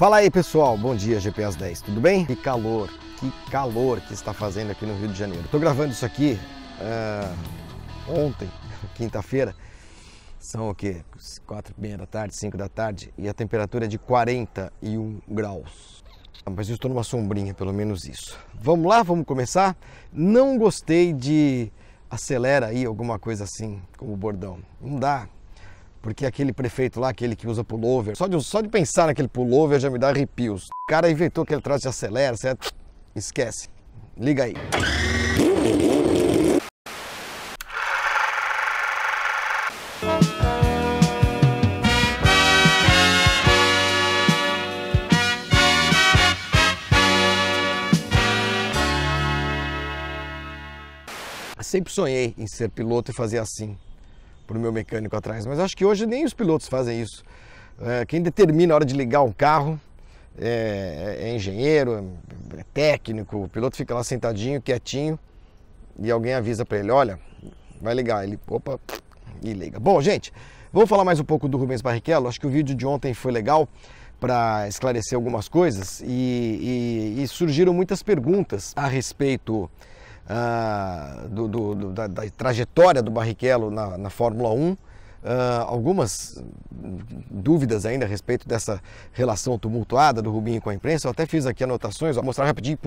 Fala aí pessoal, bom dia GPS 10, tudo bem? Que calor que está fazendo aqui no Rio de Janeiro. Estou gravando isso aqui ontem, quinta-feira, são o quê? 4h30 da tarde, 5 da tarde e a temperatura é de 41 graus. Mas eu estou numa sombrinha, pelo menos isso. Vamos lá, vamos começar? Não gostei de acelera aí, alguma coisa assim, como bordão. Não dá. Porque aquele prefeito lá, aquele que usa pullover, só de pensar naquele pullover já me dá arrepios. O cara inventou aquele troço de acelera, certo? Esquece. Liga aí. Sempre sonhei em ser piloto e fazer assim para o meu mecânico atrás, mas acho que hoje nem os pilotos fazem isso. Quem determina a hora de ligar um carro é engenheiro, é técnico, o piloto fica lá sentadinho, quietinho e alguém avisa para ele, olha, vai ligar, ele, opa, e liga. Bom, gente, vamos falar mais um pouco do Rubens Barrichello. Acho que o vídeo de ontem foi legal para esclarecer algumas coisas e surgiram muitas perguntas a respeito da trajetória do Barrichello na Fórmula 1, algumas dúvidas ainda a respeito dessa relação tumultuada do Rubinho com a imprensa. Eu até fiz aqui anotações, vou mostrar rapidinho,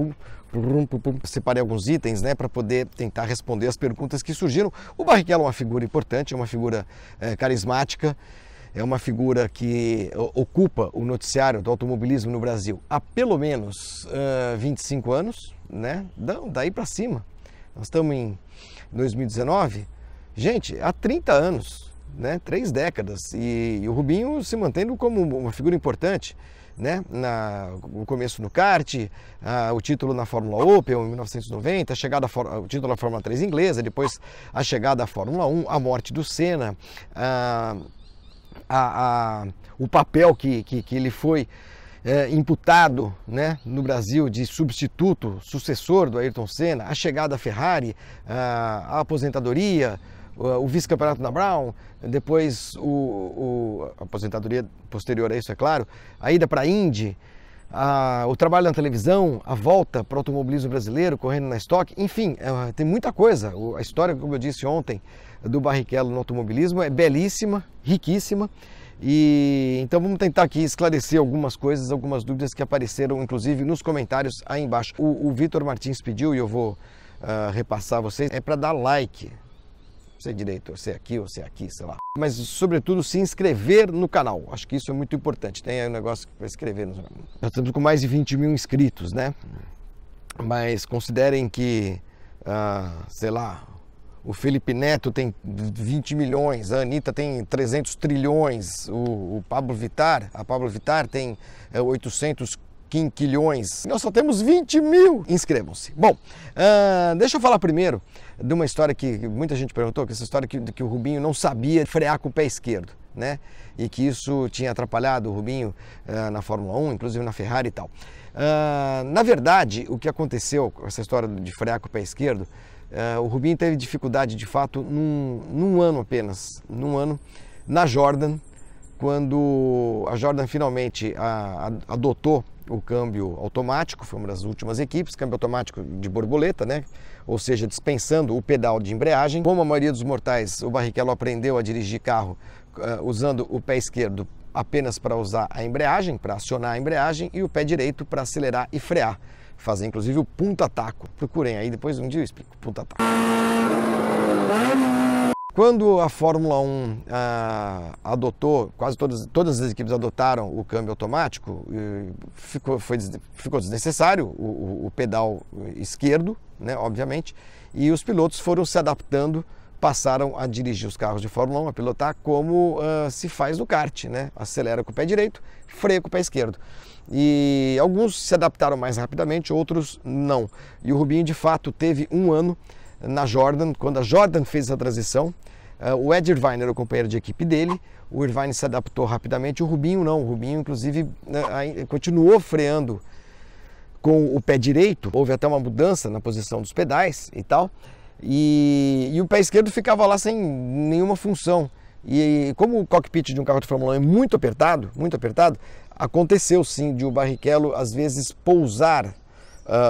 separei alguns itens, né, para poder tentar responder as perguntas que surgiram. O Barrichello é uma figura importante, é uma figura carismática, é uma figura que ocupa o noticiário do automobilismo no Brasil há pelo menos 25 anos, né? Daí para cima. Nós estamos em 2019, gente, há 30 anos, né? 3 décadas, e o Rubinho se mantendo como uma figura importante, né? No começo no kart, o título na Fórmula Opel em 1990, a chegada o título da Fórmula 3 inglesa, depois a chegada à Fórmula 1, a morte do Senna, o papel que ele foi imputado, né, no Brasil de substituto, sucessor do Ayrton Senna, a chegada à Ferrari, a aposentadoria, o vice-campeonato da Brown, depois a aposentadoria posterior a isso, é claro, a ida para a Indy, o trabalho na televisão, a volta para o automobilismo brasileiro, correndo na Stock, enfim, tem muita coisa. A história, como eu disse ontem, do Barrichello no automobilismo é belíssima, riquíssima, e então vamos tentar aqui esclarecer algumas coisas, algumas dúvidas que apareceram, inclusive, nos comentários aí embaixo. O Vitor Martins pediu, e eu vou repassar a vocês, é para dar like. Não sei direito, ou se é aqui, sei lá. Mas, sobretudo, se inscrever no canal. Acho que isso é muito importante. Tem aí um negócio para inscrever. Nós estamos com mais de 20 mil inscritos, né? Mas considerem que, sei lá, o Felipe Neto tem 20 milhões, a Anitta tem 300 trilhões, a Pablo Vittar tem 800 quinquilhões. Nós só temos 20 mil. Inscrevam-se. Bom, deixa eu falar primeiro de uma história que muita gente perguntou, que essa história que o Rubinho não sabia frear com o pé esquerdo, né? E que isso tinha atrapalhado o Rubinho na Fórmula 1, inclusive na Ferrari e tal. Na verdade, o que aconteceu com essa história de frear com o pé esquerdo, o Rubinho teve dificuldade de fato num ano apenas, na Jordan, quando a Jordan finalmente adotou o câmbio automático. Foi uma das últimas equipes, câmbio automático de borboleta, né? Ou seja, dispensando o pedal de embreagem. Como a maioria dos mortais, o Barrichello aprendeu a dirigir carro usando o pé esquerdo apenas para usar a embreagem, para acionar a embreagem, e o pé direito para acelerar e frear. Fazer inclusive o punta-taco. Procurem aí, depois um dia eu explico. Punta-taco. Quando a Fórmula 1 adotou, quase todas as equipes adotaram o câmbio automático, ficou desnecessário o pedal esquerdo, né, obviamente, e os pilotos foram se adaptando, passaram a dirigir os carros de Fórmula 1, a pilotar como se faz no kart, né? Acelera com o pé direito, freia com o pé esquerdo. E alguns se adaptaram mais rapidamente, outros não. E o Rubinho, de fato, teve um ano na Jordan, quando a Jordan fez a transição. O Ed Irvine era o companheiro de equipe dele, o Irvine se adaptou rapidamente, o Rubinho não. O Rubinho, inclusive, continuou freando com o pé direito, houve até uma mudança na posição dos pedais e tal, e o pé esquerdo ficava lá sem nenhuma função. E como o cockpit de um carro de Fórmula 1 é muito apertado, Aconteceu sim de o Barrichello às vezes pousar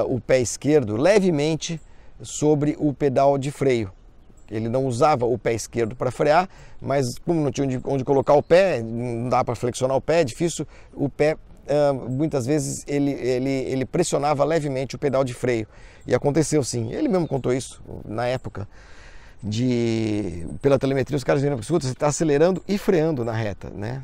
o pé esquerdo levemente sobre o pedal de freio. Ele não usava o pé esquerdo para frear, mas como não tinha onde colocar o pé, não dá para flexionar o pé, é difícil, o pé muitas vezes ele pressionava levemente o pedal de freio. E aconteceu sim, ele mesmo contou isso na época. Pela telemetria, os caras viram, escuta, você está acelerando e freando na reta, né?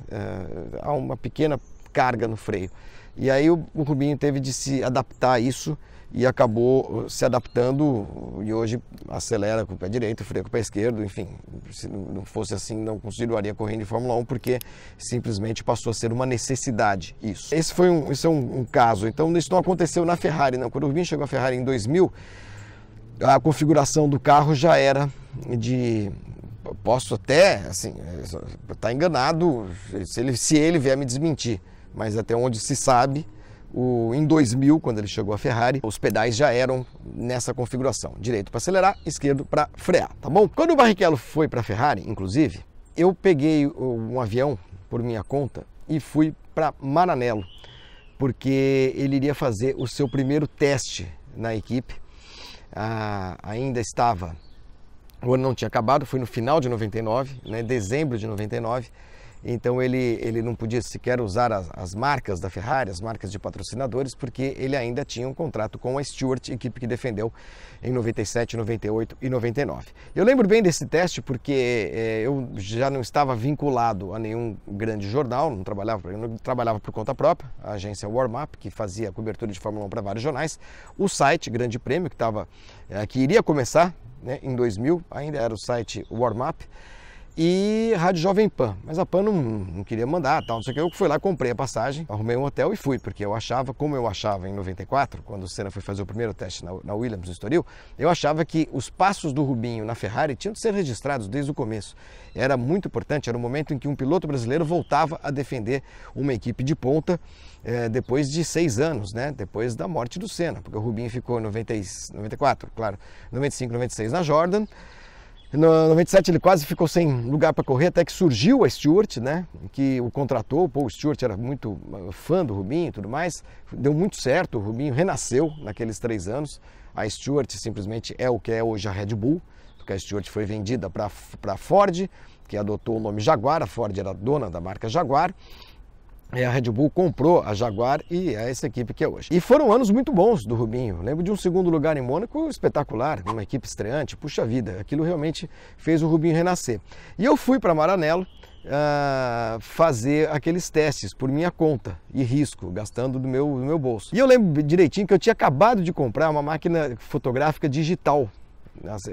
Há uma pequena carga no freio. E aí o Rubinho teve de se adaptar a isso e acabou se adaptando e hoje acelera com o pé direito, freia com o pé esquerdo, enfim, se não fosse assim não continuaria correndo em Fórmula 1 porque simplesmente passou a ser uma necessidade isso. Esse é um caso, então isso não aconteceu na Ferrari não, quando o Rubinho chegou à Ferrari em 2000, a configuração do carro já era posso até, assim, estar enganado se ele vier me desmentir, mas até onde se sabe, em 2000, quando ele chegou à Ferrari, os pedais já eram nessa configuração, direito para acelerar, esquerdo para frear, tá bom? Quando o Barrichello foi para a Ferrari, inclusive, eu peguei um avião por minha conta e fui para Maranello, porque ele iria fazer o seu primeiro teste na equipe. Ainda estava, o ano não tinha acabado, foi no final de 99, né, dezembro de 99, então ele não podia sequer usar as marcas da Ferrari, as marcas de patrocinadores, porque ele ainda tinha um contrato com a Stewart, equipe que defendeu em 97, 98 e 99. Eu lembro bem desse teste porque eu já não estava vinculado a nenhum grande jornal, eu não trabalhava por conta própria, a agência Warm Up, que fazia a cobertura de Fórmula 1 para vários jornais, o site Grande Prêmio, que iria começar, né, em 2000, ainda era o site Warm Up, e Rádio Jovem Pan, mas a Pan não queria mandar, tal, não sei o que, eu fui lá, comprei a passagem, arrumei um hotel e fui, porque eu achava, como eu achava em 94, quando o Senna foi fazer o primeiro teste na Williams no Estoril, eu achava que os passos do Rubinho na Ferrari tinham de ser registrados desde o começo. Era muito importante, era o momento em que um piloto brasileiro voltava a defender uma equipe de ponta depois de 6 anos, né? Depois da morte do Senna, porque o Rubinho ficou em 94, claro, 95, 96 na Jordan. No 97 ele quase ficou sem lugar para correr, até que surgiu a Stewart, né, que o contratou. Pô, o Stewart era muito fã do Rubinho e tudo mais, deu muito certo, o Rubinho renasceu naqueles 3 anos. A Stewart simplesmente é o que é hoje a Red Bull, porque a Stewart foi vendida para a Ford, que adotou o nome Jaguar, a Ford era dona da marca Jaguar. A Red Bull comprou a Jaguar e é essa equipe que é hoje. E foram anos muito bons do Rubinho. Eu lembro de um segundo lugar em Mônaco espetacular, uma equipe estreante, puxa vida, aquilo realmente fez o Rubinho renascer. E eu fui para Maranello fazer aqueles testes por minha conta e risco, gastando do meu bolso. E eu lembro direitinho que eu tinha acabado de comprar uma máquina fotográfica digital.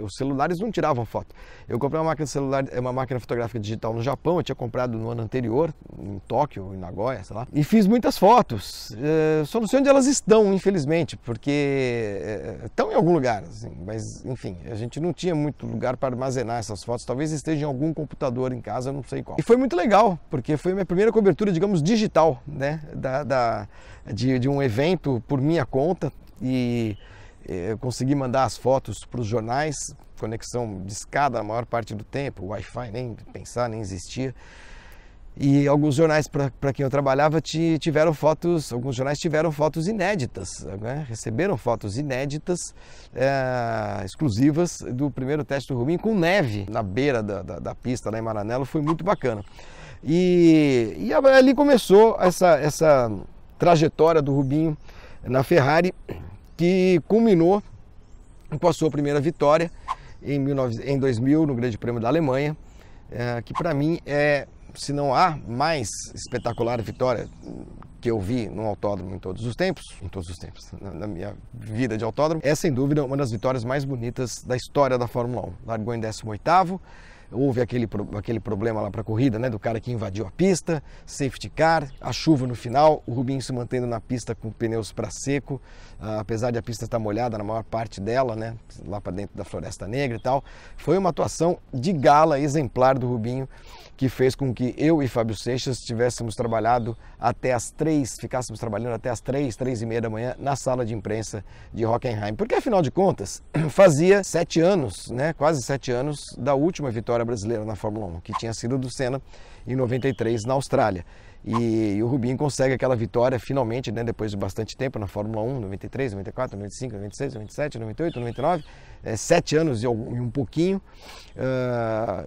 Os celulares não tiravam foto. Eu comprei uma máquina fotográfica digital no Japão, eu tinha comprado no ano anterior, em Tóquio, em Nagoya, sei lá, e fiz muitas fotos. Só não sei onde elas estão, infelizmente, porque estão em algum lugar, assim, mas enfim, a gente não tinha muito lugar para armazenar essas fotos, talvez esteja em algum computador em casa, eu não sei qual. E foi muito legal, porque foi a minha primeira cobertura, digamos, digital, né, de um evento por minha conta, e eu consegui mandar as fotos para os jornais, conexão discada a maior parte do tempo, o Wi-Fi nem pensar, nem existia. E alguns jornais para quem eu trabalhava tiveram fotos, alguns jornais tiveram fotos inéditas, né? Receberam fotos inéditas, exclusivas do primeiro teste do Rubinho com neve na beira da pista lá em Maranello, foi muito bacana. E ali começou essa trajetória do Rubinho na Ferrari, que culminou com a sua primeira vitória em 2000 no Grande Prêmio da Alemanha, que para mim se não há mais espetacular vitória que eu vi no autódromo em todos os tempos, na minha vida de autódromo, é sem dúvida uma das vitórias mais bonitas da história da Fórmula 1. Largou em 18º, houve aquele problema lá para a corrida, né, do cara que invadiu a pista, safety car, a chuva no final, o Rubinho se mantendo na pista com pneus para seco, apesar de a pista estar molhada na maior parte dela, né, lá para dentro da Floresta Negra e tal. Foi uma atuação de gala exemplar do Rubinho, que fez com que eu e Fábio Seixas ficássemos trabalhando até as 3, 3h30 da manhã na sala de imprensa de Hockenheim. Porque afinal de contas, fazia 7 anos, né, quase 7 anos da última vitória brasileira na Fórmula 1, que tinha sido do Senna em 93 na Austrália. E o Rubinho consegue aquela vitória finalmente, né, depois de bastante tempo na Fórmula 1, 93, 94, 95, 96, 97, 98, 99, 7 anos e um pouquinho,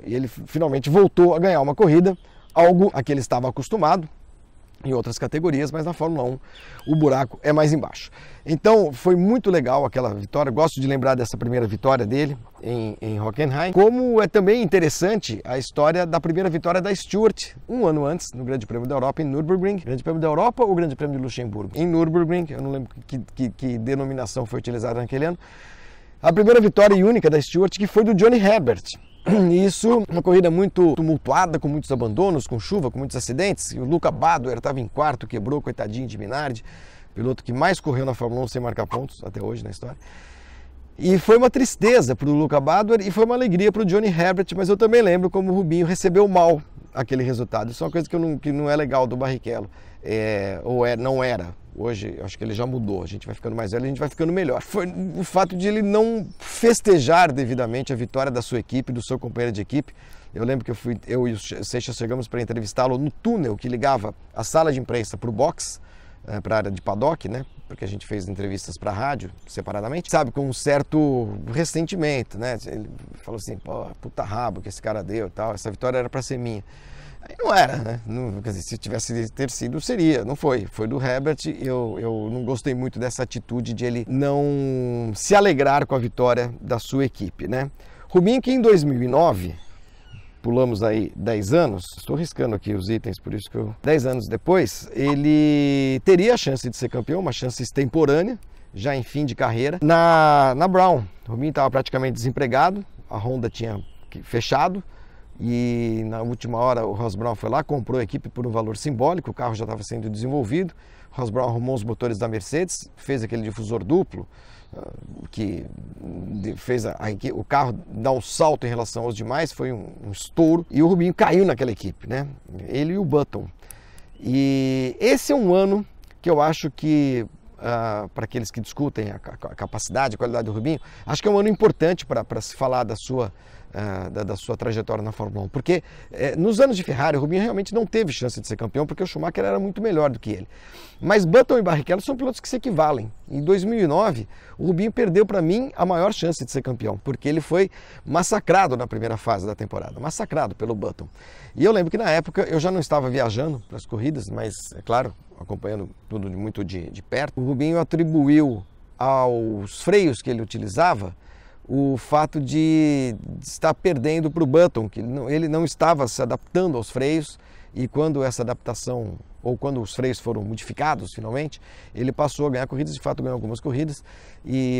e ele finalmente voltou a ganhar uma corrida, algo a que ele estava acostumado em outras categorias, mas na Fórmula 1 o buraco é mais embaixo. Então foi muito legal aquela vitória, gosto de lembrar dessa primeira vitória dele em Hockenheim, como é também interessante a história da primeira vitória da Stewart, um ano antes, no Grande Prêmio da Europa em Nürburgring. Grande Prêmio da Europa ou Grande Prêmio de Luxemburgo? Em Nürburgring, eu não lembro que denominação foi utilizada naquele ano. A primeira vitória e única da Stewart, que foi do Johnny Herbert. Isso, uma corrida muito tumultuada, com muitos abandonos, com chuva, com muitos acidentes. E o Luca Badoer estava em quarto, quebrou, coitadinho de Minardi, piloto que mais correu na Fórmula 1 sem marcar pontos até hoje na história. E foi uma tristeza para o Luca Badoer e foi uma alegria para o Johnny Herbert, mas eu também lembro como o Rubinho recebeu mal aquele resultado. Isso é uma coisa que não é legal do Barrichello, não era. Hoje, acho que ele já mudou, a gente vai ficando mais velho, a gente vai ficando melhor. Foi o fato de ele não festejar devidamente a vitória da sua equipe, do seu companheiro de equipe. Eu lembro que eu e o Seixas chegamos para entrevistá-lo no túnel que ligava a sala de imprensa para o box, para a área de paddock, né? Porque a gente fez entrevistas para a rádio separadamente, sabe, com um certo ressentimento, né? Ele falou assim, pô, puta rabo que esse cara deu e tal, essa vitória era para ser minha. Aí não era, né? Não, quer dizer, se tivesse ter sido, seria. Não foi. Foi do Herbert. Eu não gostei muito dessa atitude de ele não se alegrar com a vitória da sua equipe, né? Rubinho, que em 2009, pulamos aí 10 anos, estou riscando aqui os itens, por isso que 10 anos depois, ele teria a chance de ser campeão, uma chance extemporânea, já em fim de carreira, na Brown. O Rubinho estava praticamente desempregado, a Honda tinha fechado, e na última hora o Ross Brown foi lá, comprou a equipe por um valor simbólico, o carro já estava sendo desenvolvido, o Ross Brown arrumou os motores da Mercedes, fez aquele difusor duplo, que fez o carro dar um salto em relação aos demais, foi um estouro, e o Rubinho caiu naquela equipe, né? Ele e o Button. E esse é um ano que eu acho que, para aqueles que discutem a capacidade, a qualidade do Rubinho, acho que é um ano importante para se falar da sua trajetória na Fórmula 1, porque nos anos de Ferrari o Rubinho realmente não teve chance de ser campeão, porque o Schumacher era muito melhor do que ele. Mas Button e Barrichello são pilotos que se equivalem. Em 2009 o Rubinho perdeu para mim a maior chance de ser campeão, porque ele foi massacrado na primeira fase da temporada, massacrado pelo Button. E eu lembro que na época eu já não estava viajando para as corridas, mas é claro, acompanhando tudo muito de perto. O Rubinho atribuiu aos freios que ele utilizava o fato de estar perdendo para o Button, que ele não estava se adaptando aos freios, e quando essa adaptação, ou quando os freios foram modificados finalmente, ele passou a ganhar corridas, de fato ganhou algumas corridas,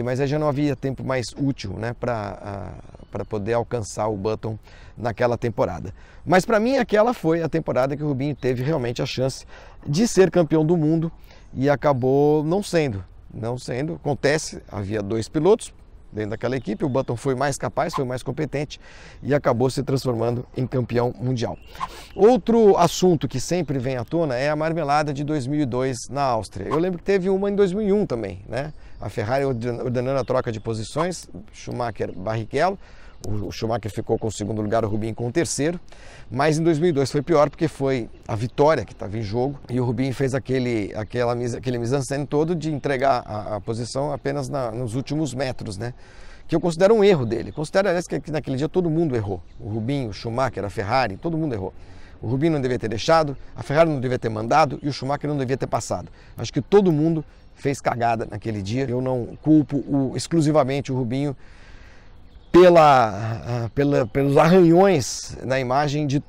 mas aí já não havia tempo mais útil, né, para poder alcançar o Button naquela temporada. Mas para mim aquela foi a temporada que o Rubinho teve realmente a chance de ser campeão do mundo e acabou não sendo. Acontece, havia 2 pilotos dentro daquela equipe, o Button foi mais capaz, foi mais competente e acabou se transformando em campeão mundial. Outro assunto que sempre vem à tona é a marmelada de 2002 na Áustria. Eu lembro que teve uma em 2001 também, né? A Ferrari ordenando a troca de posições, Schumacher, Barrichello. O Schumacher ficou com o segundo lugar, o Rubinho com o terceiro, mas em 2002 foi pior porque foi a vitória que estava em jogo e o Rubinho fez aquele mise-en-scène todo de entregar a posição apenas nos últimos metros, né? Que eu considero um erro dele. Considero, aliás, que naquele dia todo mundo errou. O Rubinho, o Schumacher, a Ferrari, todo mundo errou. O Rubinho não devia ter deixado, a Ferrari não devia ter mandado e o Schumacher não devia ter passado. Acho que todo mundo fez cagada naquele dia. Eu não culpo exclusivamente o Rubinho pelos arranhões na imagem de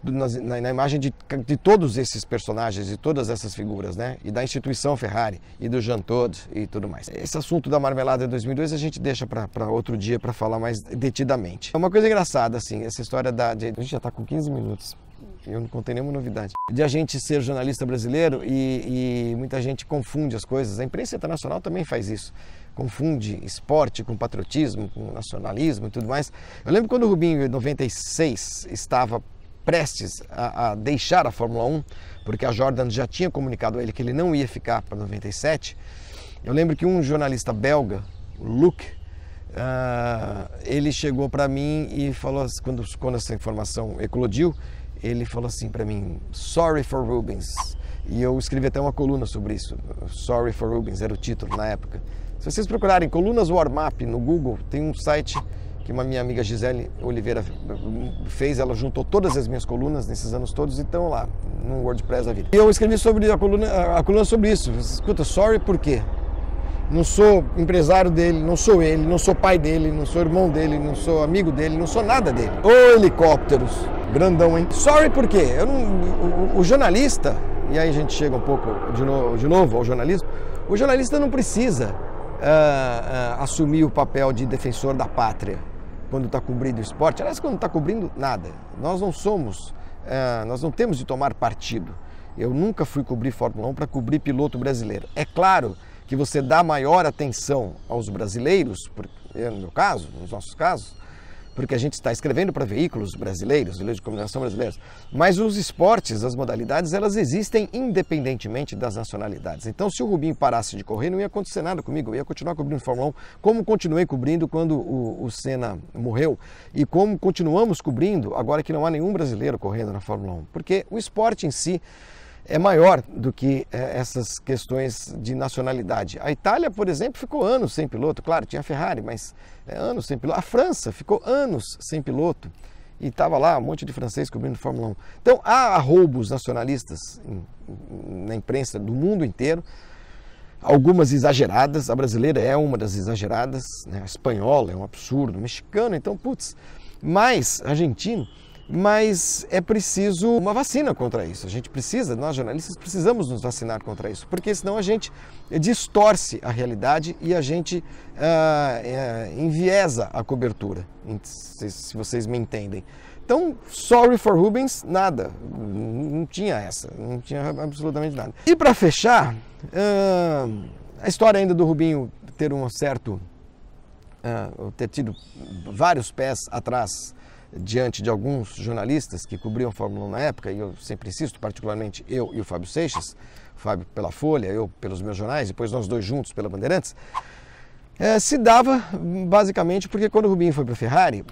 todos esses personagens e todas essas figuras, né? E da instituição Ferrari e do Jean Todt e tudo mais. Esse assunto da marmelada de 2002 a gente deixa para outro dia para falar mais detidamente. É uma coisa engraçada, assim, essa história a gente já está com 15 minutos. Eu não contei nenhuma novidade. De a gente ser jornalista brasileiro e muita gente confunde as coisas. A imprensa internacional também faz isso. Confunde esporte com patriotismo, com nacionalismo e tudo mais. Eu lembro quando o Rubinho, em 96, estava prestes a deixar a Fórmula 1, porque a Jordan já tinha comunicado a ele que ele não ia ficar para 97. Eu lembro que um jornalista belga, o Luc, ele chegou para mim e falou, quando essa informação eclodiu, ele falou assim para mim: "Sorry for Rubens, E eu escrevi até uma coluna sobre isso. Sorry for Rubens era o título na época. Se vocês procurarem Colunas Warm-Up no Google, tem um site que uma minha amiga Gisele Oliveira fez. Ela juntou todas as minhas colunas nesses anos todos e estão lá no WordPress da vida. E eu escrevi sobre a coluna sobre isso. Escuta, sorry por quê? Não sou empresário dele, não sou ele, não sou pai dele, não sou irmão dele, não sou amigo dele, não sou nada dele. Ô helicópteros, grandão, hein? Sorry por quê? O jornalista, e aí a gente chega um pouco de novo ao jornalismo, o jornalista não precisa assumir o papel de defensor da pátria quando está cobrindo o esporte. Aliás, quando não está cobrindo nada. Nós não temos de tomar partido. Eu nunca fui cobrir Fórmula 1 para cobrir piloto brasileiro. É claro que você dá maior atenção aos brasileiros, no meu caso, nos nossos casos, porque a gente está escrevendo para veículos brasileiros, veículos de comunicação brasileiros, mas os esportes, as modalidades, elas existem independentemente das nacionalidades. Então, se o Rubinho parasse de correr, não ia acontecer nada comigo, eu ia continuar cobrindo Fórmula 1, como continuei cobrindo quando o Senna morreu, e como continuamos cobrindo agora que não há nenhum brasileiro correndo na Fórmula 1, porque o esporte em si é maior do que essas questões de nacionalidade. A Itália, por exemplo, ficou anos sem piloto. Claro, tinha a Ferrari, mas anos sem piloto. A França ficou anos sem piloto e estava lá um monte de francês cobrindo Fórmula 1. Então, há roubos nacionalistas na imprensa do mundo inteiro, algumas exageradas. A brasileira é uma das exageradas, né? A espanhola é um absurdo, o mexicano, então, putz, mais argentino. Mas é preciso uma vacina contra isso. A gente precisa, nós jornalistas precisamos nos vacinar contra isso, porque senão a gente distorce a realidade e a gente enviesa a cobertura, se vocês me entendem. Então, sorry for Rubens, nada, não tinha essa, não tinha absolutamente nada. E para fechar, a história ainda do Rubinho ter ter tido vários pés atrás diante de alguns jornalistas que cobriam a Fórmula 1 na época, e eu sempre insisto, particularmente eu e o Fábio Seixas, o Fábio pela Folha, eu pelos meus jornais, depois nós dois juntos pela Bandeirantes, se dava basicamente porque quando o Rubinho foi para a Ferrari,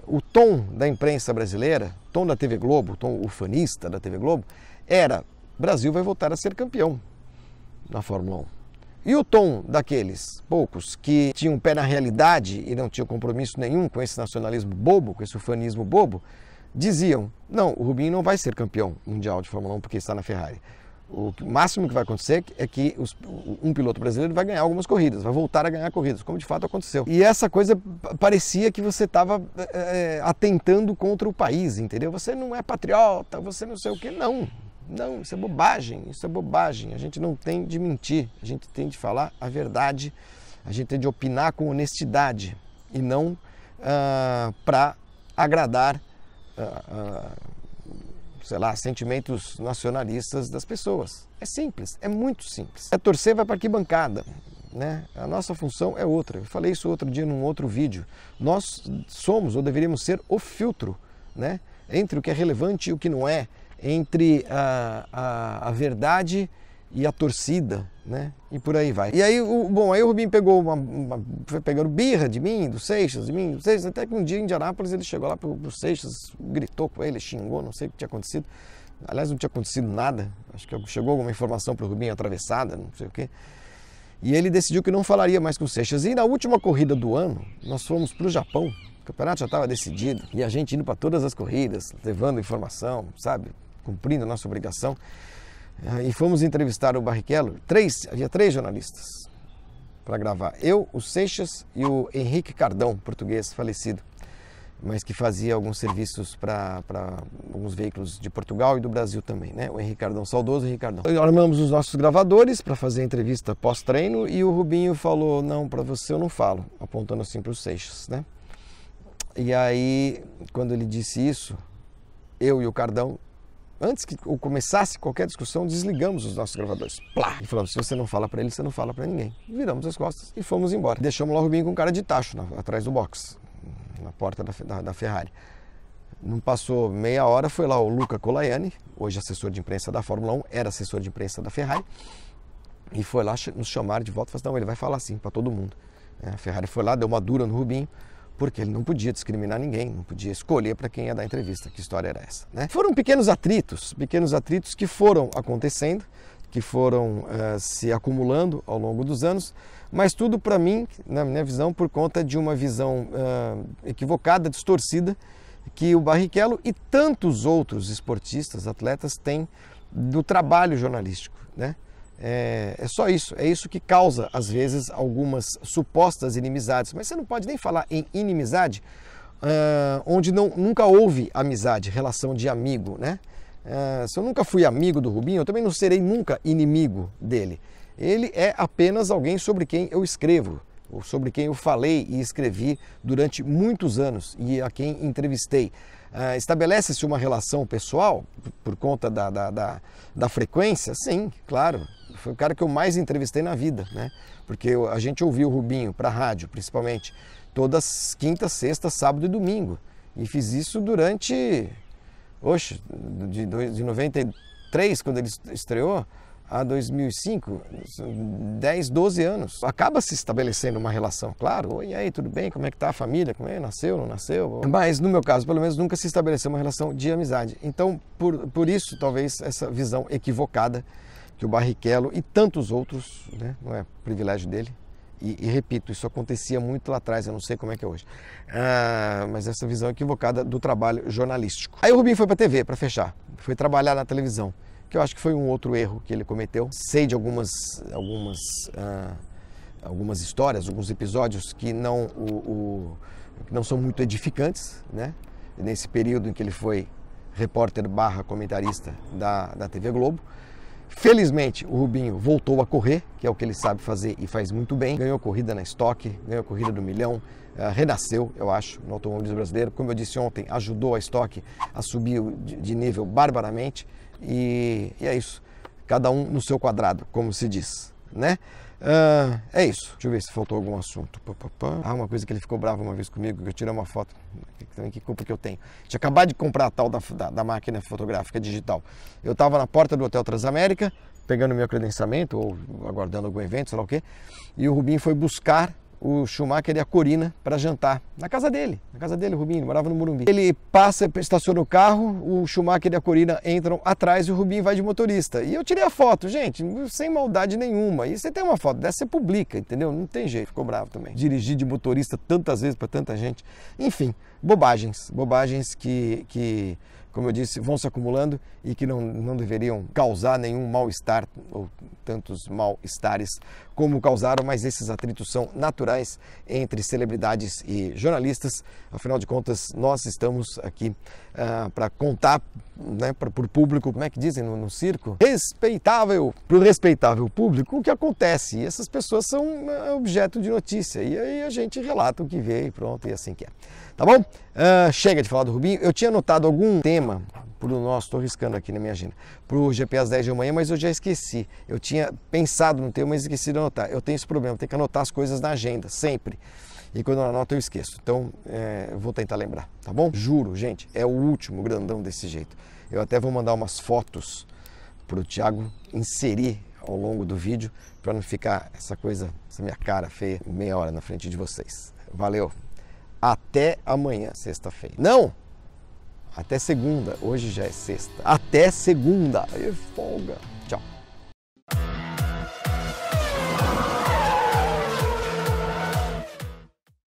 o tom da imprensa brasileira, o tom da TV Globo, o tom ufanista da TV Globo, era: Brasil vai voltar a ser campeão na Fórmula 1. E o tom daqueles poucos que tinham um pé na realidade e não tinham compromisso nenhum com esse nacionalismo bobo, com esse ufanismo bobo, diziam: não, o Rubinho não vai ser campeão mundial de Fórmula 1 porque está na Ferrari. O máximo que vai acontecer é que um piloto brasileiro vai ganhar algumas corridas, vai voltar a ganhar corridas, como de fato aconteceu. E essa coisa parecia que você estava atentando contra o país, entendeu? Você não é patriota, você não sei o quê, não. Não, isso é bobagem, isso é bobagem. A gente não tem de mentir, a gente tem de falar a verdade, a gente tem de opinar com honestidade e não para agradar, sei lá, sentimentos nacionalistas das pessoas. É simples, é muito simples. Torcer vai para arquibancada, né? A nossa função é outra. Eu falei isso outro dia num outro vídeo. Nós somos, ou deveríamos ser, o filtro, né? Entre o que é relevante e o que não é, entre a verdade e a torcida, né? E por aí vai. E aí, aí o Rubinho pegou foi pegando birra de mim, do Seixas, até que um dia em Indianápolis ele chegou lá pro Seixas, gritou com ele, xingou, não sei o que tinha acontecido. Aliás, não tinha acontecido nada, acho que chegou alguma informação pro Rubinho atravessada, não sei o quê. E ele decidiu que não falaria mais com o Seixas. E na última corrida do ano, nós fomos pro Japão, o campeonato já estava decidido, e a gente indo para todas as corridas, levando informação, sabe? Cumprindo a nossa obrigação, e fomos entrevistar o Barrichello. Havia três jornalistas para gravar: eu, o Seixas e o Henrique Cardão, português falecido, mas que fazia alguns serviços para alguns veículos de Portugal e do Brasil também, né? O Henrique Cardão, saudoso Henrique Cardão. Armamos os nossos gravadores para fazer a entrevista pós-treino e o Rubinho falou: não, para você eu não falo, apontando assim para o Seixas, né? E aí, quando ele disse isso, eu e o Cardão, antes que começasse qualquer discussão, desligamos os nossos gravadores. Plá! E falamos: se você não fala para ele, você não fala para ninguém. Viramos as costas e fomos embora. Deixamos lá o Rubinho com cara de tacho atrás do box, na porta da Ferrari. Não passou meia hora, foi lá o Luca Colaiani, hoje assessor de imprensa da Fórmula 1, era assessor de imprensa da Ferrari, e foi lá nos chamar de volta e falou: não, ele vai falar assim para todo mundo. A Ferrari foi lá, deu uma dura no Rubinho, porque ele não podia discriminar ninguém, não podia escolher para quem ia dar entrevista. Que história era essa, né? Foram pequenos atritos que foram acontecendo, que foram se acumulando ao longo dos anos, mas tudo para mim, na minha visão, por conta de uma visão equivocada, distorcida, que o Barrichello e tantos outros esportistas, atletas têm do trabalho jornalístico, né? É só isso, é isso que causa, às vezes, algumas supostas inimizades. Mas você não pode nem falar em inimizade onde nunca houve amizade, relação de amigo, né? Se eu nunca fui amigo do Rubinho, eu também não serei nunca inimigo dele. Ele é apenas alguém sobre quem eu escrevo, ou sobre quem eu falei e escrevi durante muitos anos e a quem entrevistei. Estabelece-se uma relação pessoal por conta da frequência? Sim, claro. Foi o cara que eu mais entrevistei na vida, né? Porque a gente ouvia o Rubinho para a rádio, principalmente, todas quinta, sexta, sábado e domingo. E fiz isso durante, de 93, quando ele estreou, a 2005, 10, 12 anos. Acaba se estabelecendo uma relação, claro. Oi, e aí, tudo bem? Como é que tá a família? Como é? Nasceu, não nasceu? Mas, no meu caso, pelo menos, nunca se estabeleceu uma relação de amizade. Então, por isso, talvez, essa visão equivocada que o Barrichello e tantos outros, né, não é privilégio dele, e repito, isso acontecia muito lá atrás, eu não sei como é que é hoje, mas essa visão equivocada do trabalho jornalístico. Aí o Rubinho foi para a TV, para fechar, foi trabalhar na televisão, que eu acho que foi um outro erro que ele cometeu. Sei de algumas histórias, alguns episódios que não são muito edificantes, né? Nesse período em que ele foi repórter / comentarista da TV Globo. Felizmente, o Rubinho voltou a correr, que é o que ele sabe fazer e faz muito bem. Ganhou corrida na Stock, ganhou corrida do milhão, renasceu, eu acho, no automobilismo brasileiro. Como eu disse ontem, ajudou a Stock a subir de nível barbaramente. E é isso, cada um no seu quadrado, como se diz, né? É isso. Deixa eu ver se faltou algum assunto. Uma coisa que ele ficou bravo uma vez comigo, que eu tirei uma foto. Que culpa que eu tenho. Tinha acabado de comprar a tal da máquina fotográfica digital. Eu estava na porta do Hotel Transamérica, pegando meu credenciamento, ou aguardando algum evento, sei lá o quê. E o Rubinho foi buscar o Schumacher e a Corina para jantar na casa dele, o Rubinho, ele morava no Morumbi. Ele passa, estaciona o carro, o Schumacher e a Corina entram atrás e o Rubinho vai de motorista. E eu tirei a foto, gente, sem maldade nenhuma. E você tem uma foto dessa, você publica, entendeu? Não tem jeito, ficou bravo também. Dirigir de motorista tantas vezes para tanta gente. Enfim, bobagens que, como eu disse, vão se acumulando e que não deveriam causar nenhum mal-estar ou tantos mal-estares como causaram, mas esses atritos são naturais entre celebridades e jornalistas. Afinal de contas, nós estamos aqui para contar, né, para o público, como é que dizem no circo? Respeitável, para o respeitável público, o que acontece. E essas pessoas são objeto de notícia. E aí a gente relata o que vê e pronto, e assim que é. Tá bom? Chega de falar do Rubinho. Eu tinha anotado algum tema estou riscando aqui na minha agenda, para o GP às 10 da manhã, mas eu já esqueci. Eu tinha pensado no tema, mas esqueci de anotar. Eu tenho esse problema, tenho que anotar as coisas na agenda, sempre. E quando eu anoto, eu esqueço. Então, eu vou tentar lembrar, tá bom? Juro, gente, é o último grandão desse jeito. Eu até vou mandar umas fotos para o Thiago inserir ao longo do vídeo, para não ficar essa minha cara feia, meia hora na frente de vocês. Valeu! Até amanhã, sexta-feira. Não! Até segunda. Hoje já é sexta. Até segunda. Aí folga.